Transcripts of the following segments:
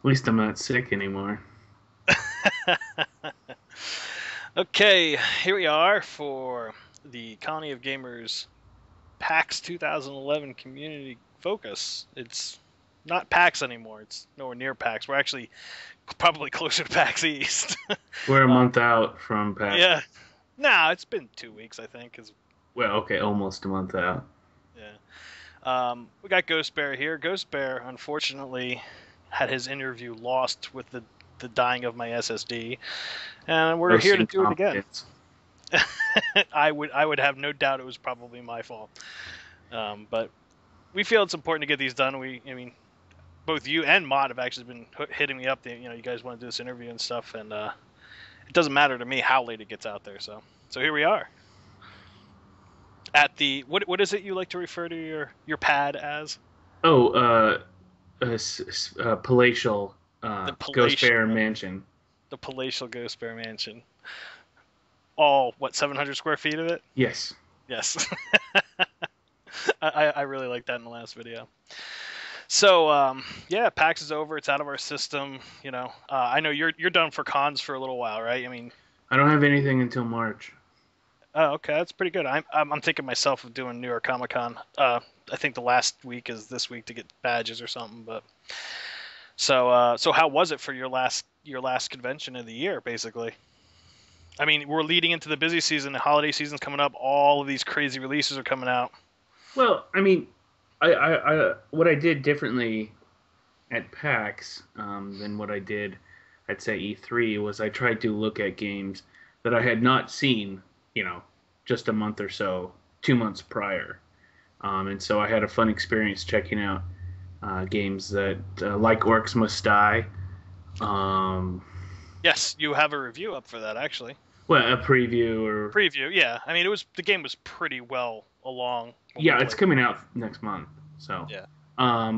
At least I'm not sick anymore. Okay, here we are for the Colony of Gamers PAX 2011 Community Focus. It's not PAX anymore. It's nowhere near PAX. We're actually probably closer to PAX East. We're a uh, month out from PAX. yeah. Nah, it's been 2 weeks, I think. Well, okay, almost a month out. Yeah. We got Ghostbear here. Ghostbear, unfortunately, had his interview lost with the dying of my SSD, and we're here Gross to do it again. incompetence. I would have no doubt it was probably my fault. But we feel it's important to get these done. I mean, both you and Mott have actually been hitting me up. You guys want to do this interview and stuff, and it doesn't matter to me how late it gets out there. So here we are at the what is it you like to refer to your pad as? Oh, palatial The Ghost palatial Bear Mansion. the palatial Ghostbear Mansion. All 700 square feet of it? Yes. Yes. I really like that in the last video. So yeah, PAX is over. It's out of our system. I know you're done for cons for a little while, right? I mean, I don't have anything until March. oh, okay, that's pretty good. I'm thinking myself of doing New York Comic Con. I think the last week is this week to get badges or something. But so how was it for your last convention of the year, basically? I mean, we're leading into the busy season. The holiday season's coming up. All of these crazy releases are coming out. Well, I mean, I what I did differently at PAX than what I did at say E3 was I tried to look at games that I had not seen, just a month or so, 2 months prior, and so I had a fun experience checking out games that like Orcs Must Die. Um, Yes, you have a review up for that, actually. well, a preview or Preview, yeah. I mean, the game was pretty well along when we yeah, it's played. coming out next month. So, Yeah. I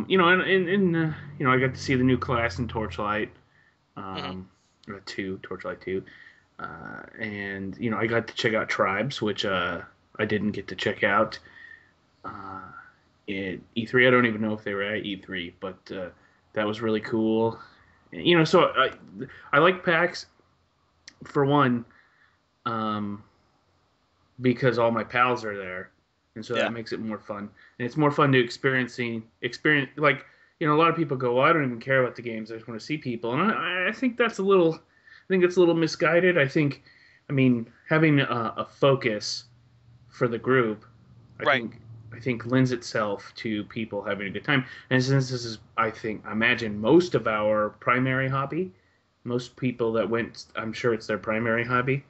got to see the new class in Torchlight, Hmm. Torchlight 2, and I got to check out Tribes, which I didn't get to check out uh, at E3. I don't even know if they were at E3, but that was really cool. So I like PAX for one, um, because all my pals are there, and so Yeah. that makes it more fun. And it's more fun to experience like a lot of people go, well, I don't even care about the games. I just want to see people, and I think it's a little misguided. I mean, having a focus for the group, I Right. think I think lends itself to people having a good time. And since this is, I imagine most of our primary hobby, most people that went, I'm sure it's their primary hobby.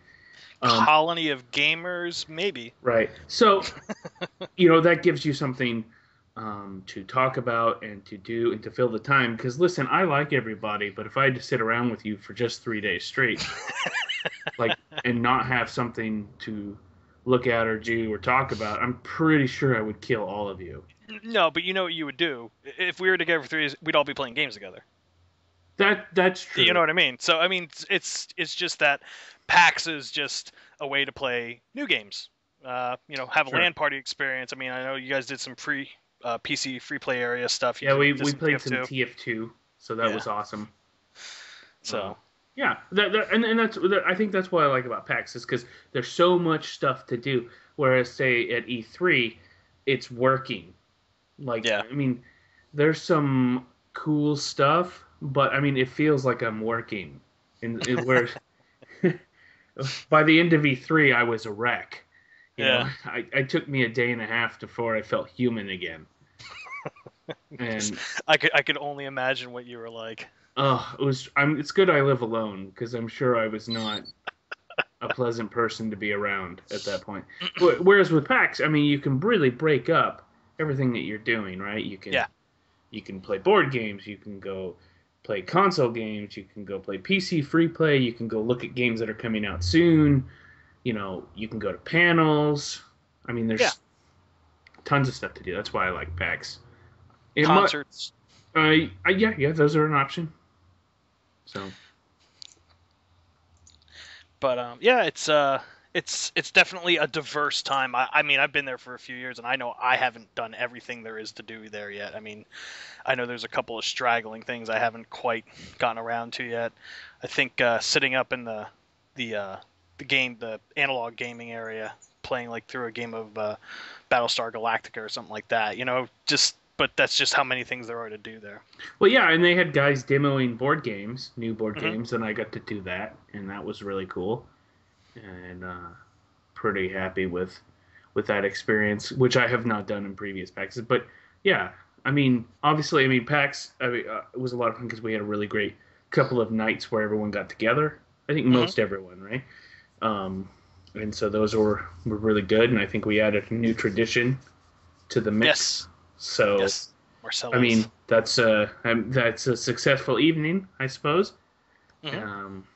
Um, Colony of Gamers, maybe. right. So that gives you something to talk about and to do and to fill the time. Because listen, I like everybody, but if I had to sit around with you for just 3 days straight, like, and not have something to look at or do or talk about, I'm pretty sure I would kill all of you. No, but you know what you would do if we were together for 3 days? We'd all be playing games together. That's You know true. what I mean? So I mean, it's just that PAX is just a way to play new games. Have a Sure. LAN party experience. I mean, I know you guys did some free PC free play area stuff. You Yeah, did we some played some TF2. TF2, so that Yeah. was awesome. Uh, So yeah, and I think that's what I like about PAX is because there's so much stuff to do. Whereas say at E3, it's working. Like yeah, I mean, there's some cool stuff, but I mean it feels like I'm working. And where by the end of E3, I was a wreck. yeah. I took me a day and a half before I felt human again. And I could only imagine what you were like. it's good I live alone because I'm sure I was not a pleasant person to be around at that point. Whereas with PAX, I mean, you can really break up everything that you're doing, right? Yeah, You can play board games, you can go play console games, you can go play PC free play, you can go look at games that are coming out soon. You can go to panels. I mean, yeah. there's tons of stuff to do. That's why I like PAX. It might, Concerts. yeah, those are an option. So But yeah, it's definitely a diverse time. I mean, I've been there for a few years, and I know I haven't done everything there is to do there yet. I mean, I know there's a couple of straggling things I haven't quite gotten around to yet. I think sitting up in the the analog gaming area, playing like through a game of Battlestar Galactica or something like that. Just but that's just how many things there are to do there. Well, yeah, and they had guys demoing board games, new board Hmm. games, and I got to do that, and that was really cool. And pretty happy with that experience, which I have not done in previous PAXs. But yeah, I mean, obviously, I mean, PAX it was a lot of fun because we had a really great couple of nights where everyone got together. I think Hmm. most everyone, right? Um, and so those were really good, and I think we added a new tradition to the mix. Yes, So yes, I Marcello's. mean, that's a successful evening, I suppose. Hmm. Um,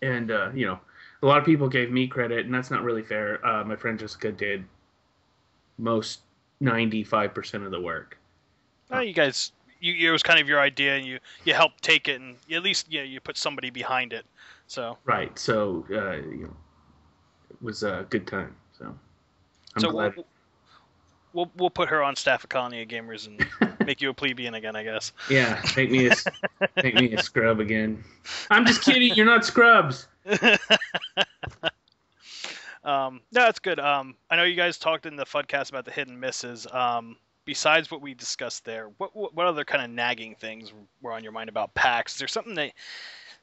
and a lot of people gave me credit, and that's not really fair. My friend Jessica did most 95% of the work. Oh, you guys, it was kind of your idea, and you helped take it, and at least you put somebody behind it. So Right. So it was a good time. So I'm so glad. we'll put her on staff of Colony of Gamers and make you a plebeian again, I guess. Yeah, make me a scrub again. I'm just kidding. You're not scrubs. No, that's good. I know you guys talked in the Fudcast about the hit and misses. Besides what we discussed there, what other kind of nagging things were on your mind about PAX? Is there something that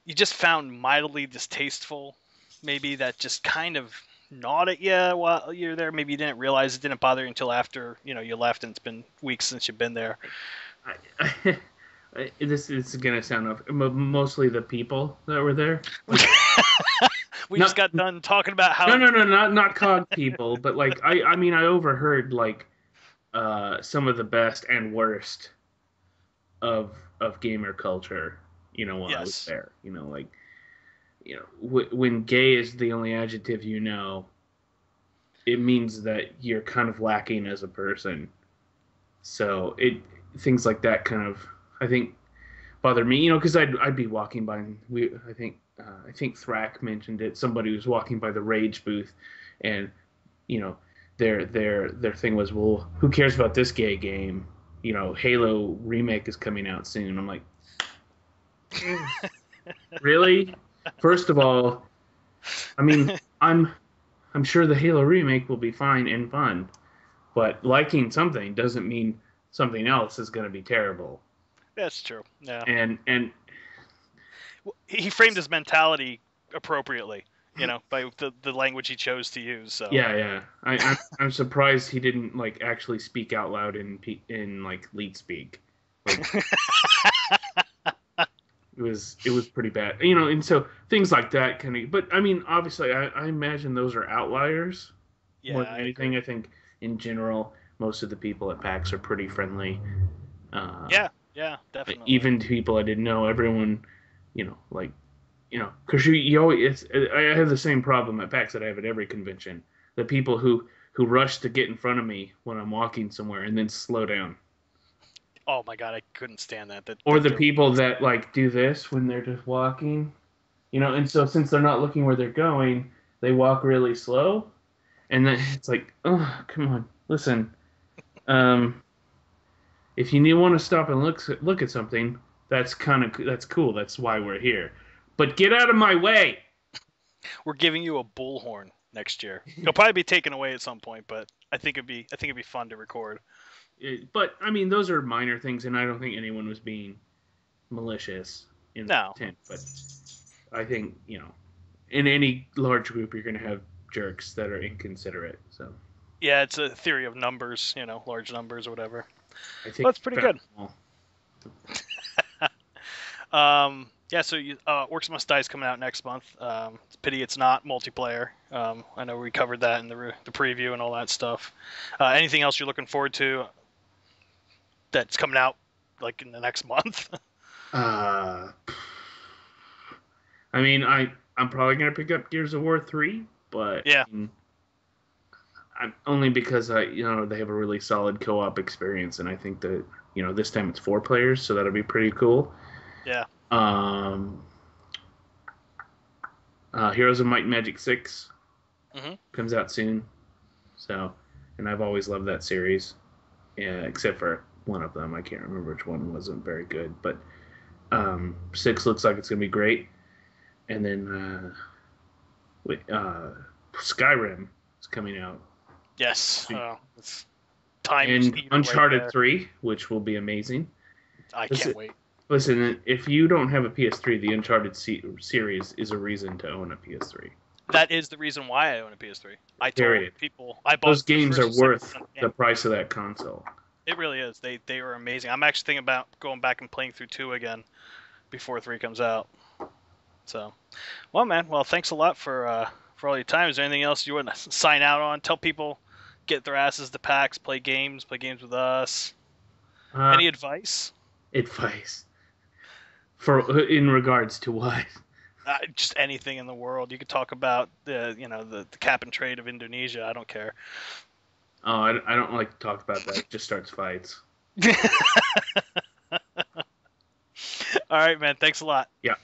you just found mildly distasteful, maybe that just kind of gnawed at you while you're there? Maybe you didn't realize it didn't bother you until after you left, and it's been weeks since you've been there. This is gonna sound off. Mostly the people that were there. Like, We just not got done talking about no, how. no, no, not cog people, but like I mean, I overheard like some of the best and worst of gamer culture. While I was Yes. there, like when gay is the only adjective it means that you're kind of lacking as a person. So things like that kind of I think bother me, because I'd be walking by and I think Thrack mentioned it. Somebody was walking by the Rage booth, and you know their thing was, well, who cares about this gay game? Halo remake is coming out soon. I'm like, really? First of all, I mean, I'm sure the Halo remake will be fine and fun, but liking something doesn't mean something else is going to be terrible. That's true. Yeah. And He framed his mentality appropriately, by the language he chose to use. So yeah, yeah, I'm surprised he didn't like actually speak out loud in like lead speak. Like it was pretty bad, and so things like that kind of. But I mean, obviously, I imagine those are outliers more yeah, than I anything. agree. I think in general, most of the people at PAX are pretty friendly. Uh, Yeah, yeah, definitely. Even to people I didn't know, everyone, like, because you always, I have the same problem at PAX that I have at every convention. The people who rush to get in front of me when I'm walking somewhere and then slow down, Oh my god, I couldn't stand that. That or that the drove me people nuts. that like do this when they're just walking, and so since they're not looking where they're going, they walk really slow, and then it's like, oh, come on, listen, um, if you want to stop and look at something, that's cool. That's why we're here. But get out of my way. We're giving you a bullhorn next year. It'll probably be taken away at some point, but I think it'd be fun to record. But I mean, those are minor things, and I don't think anyone was being malicious in the No. intent. But I think in any large group, you're going to have jerks that are inconsiderate. So Yeah, it's a theory of numbers, large numbers or whatever. I Well, think that's pretty found good. them all. Yeah, so Orcs Must Die is coming out next month. It's a pity it's not multiplayer. I know we covered that in the preview and all that stuff. Anything else you're looking forward to that's coming out like in the next month? Uh, I mean, I'm probably going to pick up Gears of War 3, but Yeah, I'm only because they have a really solid co-op experience, and I think that this time it's 4 players, so that'll be pretty cool. yeah. Um, Heroes of Might and Magic 6. Mm-hmm. Comes out soon. So, and I've always loved that series. Yeah, except for one of them. I can't remember which one wasn't very good. But 6 looks like it's gonna be great. And then Skyrim is coming out, Yes. It's time and eater right Uncharted there. 3, which will be amazing. I Listen, can't wait. listen. If you don't have a PS3, the Uncharted series is a reason to own a PS3. That is the reason why I own a PS3. I told Period. people I bought Those the games first are and second worth one of the the game. price of that console. It really is. They were amazing. I'm actually thinking about going back and playing through 2 again before 3 comes out. So, well, man. Well, thanks a lot for all your time. Is there anything else you want to sign out on? Tell people get their asses to PAX, play games with us. Uh, Any advice? Advice for in regards to what? Just anything in the world. You could talk about the cap and trade of Indonesia. I don't care. Oh, I don't like to talk about that. It just starts fights. All right, man. Thanks a lot. Yeah.